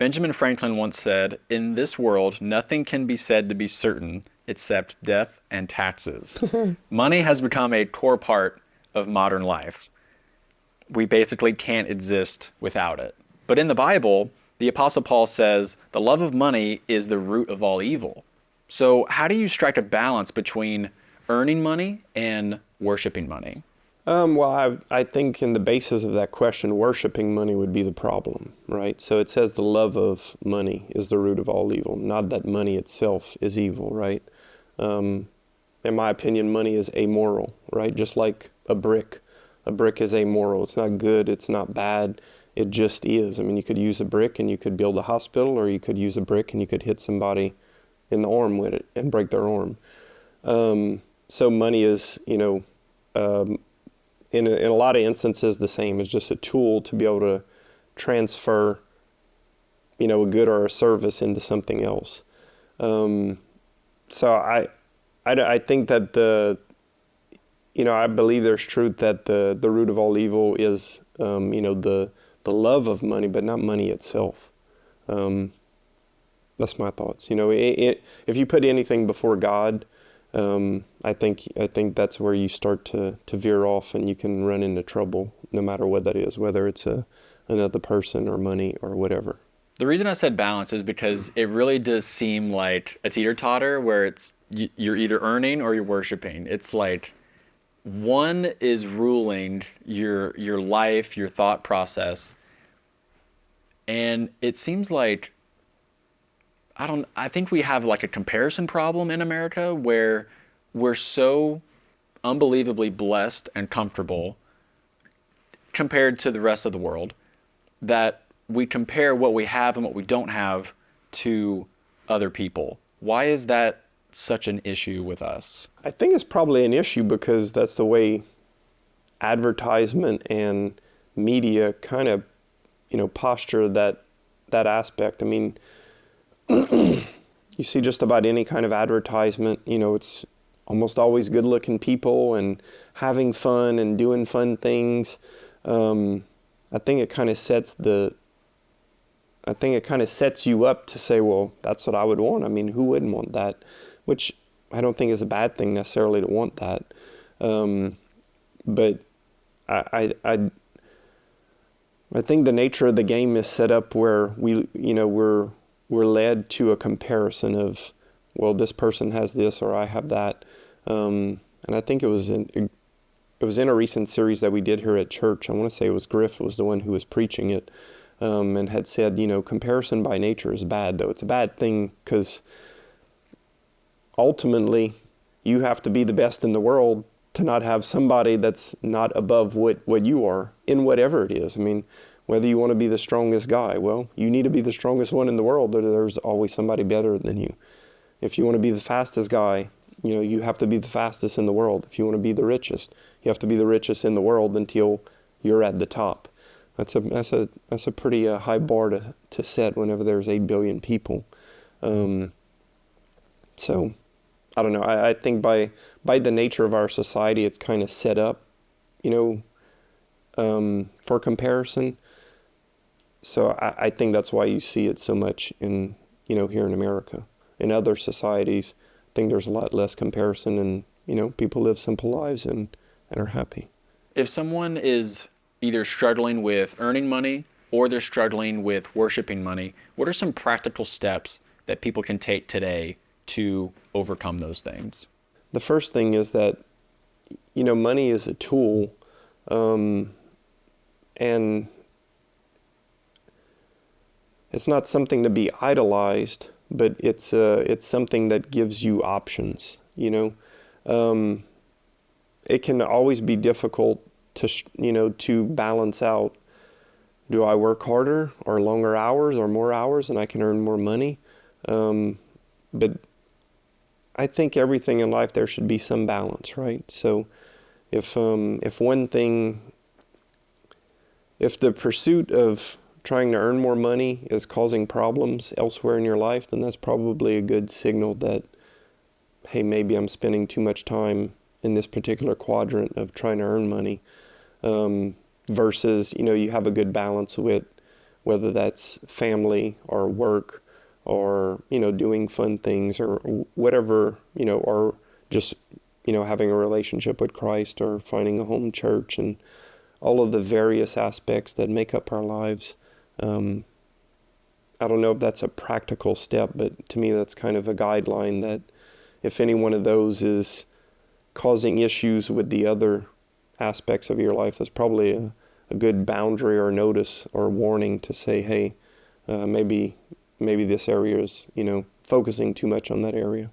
Benjamin Franklin once said, "In this world, nothing can be said to be certain except death and taxes." Money has become a core part of modern life. We basically can't exist without it. But in the Bible, the Apostle Paul says, "The love of money is the root of all evil." So, how do you strike a balance between earning money and worshiping money? Well, I think in the basis of that question, worshiping money would be the problem, right? So it says the love of money is the root of all evil, not that money itself is evil, right? Um, in my opinion, money is amoral, right? Just like a brick. A brick is amoral. It's not good, it's not bad, it just is. I mean, you could use a brick and you could build a hospital, or you could use a brick and you could hit somebody in the arm with it and break their arm. So money is, um, in a lot of instances the same. It's just a tool to be able to transfer, a good or a service into something else. Um, so I think that I believe there's truth that the root of all evil is, the love of money, but not money itself. Um, that's my thoughts. If you put anything before God, I think that's where you start to veer off, and you can run into trouble, no matter what that is, whether it's another person or money or whatever. The reason I said balance is because it really does seem like a teeter-totter where you're either earning or you're worshiping. It's like one is ruling your life, your thought process, and it seems like I think we have like a comparison problem in America where we're so unbelievably blessed and comfortable compared to the rest of the world that we compare what we have and what we don't have to other people. Why is that such an issue with us? I think it's probably an issue because that's the way advertisement and media kind of, posture that aspect. I mean, you see just about any kind of advertisement, it's almost always good-looking people and having fun and doing fun things. Um, I think it kind of sets you up to say, well, that's what I would want. I mean, who wouldn't want that? Which I don't think is a bad thing necessarily to want that. But I think the nature of the game is set up where we're led to a comparison of, well, this person has this or I have that. And I think it was in a recent series that we did here at church. I want to say it was Griff was the one who was preaching it, and had said, comparison by nature is bad, though. It's a bad thing because ultimately you have to be the best in the world to not have somebody that's not above what you are in whatever it is. I mean, whether you want to be the strongest guy, well, you need to be the strongest one in the world. There's always somebody better than you. If you want to be the fastest guy, you have to be the fastest in the world. If you want to be the richest, you have to be the richest in the world until you're at the top. That's a pretty high bar to set whenever there's 8 billion people. Um, so I don't know. I think by the nature of our society, it's kind of set up, you for comparison. So I think that's why you see it so much in, here in America. In other societies, I think there's a lot less comparison, and, people live simple lives and are happy. If someone is either struggling with earning money or they're struggling with worshiping money, what are some practical steps that people can take today to overcome those things? The first thing is that, money is a tool, um, and it's not something to be idolized, but it's something that gives you options. Um, it can always be difficult to balance out. Do I work harder or longer hours or more hours and I can earn more money? But I think everything in life there should be some balance, right? So if one thing, if the pursuit of trying to earn more money is causing problems elsewhere in your life, then that's probably a good signal that, hey, maybe I'm spending too much time in this particular quadrant of trying to earn money, versus, you have a good balance with whether that's family or work or, doing fun things or whatever, or just, having a relationship with Christ or finding a home church and all of the various aspects that make up our lives. I don't know if that's a practical step, but to me that's kind of a guideline that if any one of those is causing issues with the other aspects of your life, that's probably a good boundary or notice or warning to say, hey, maybe this area is, focusing too much on that area.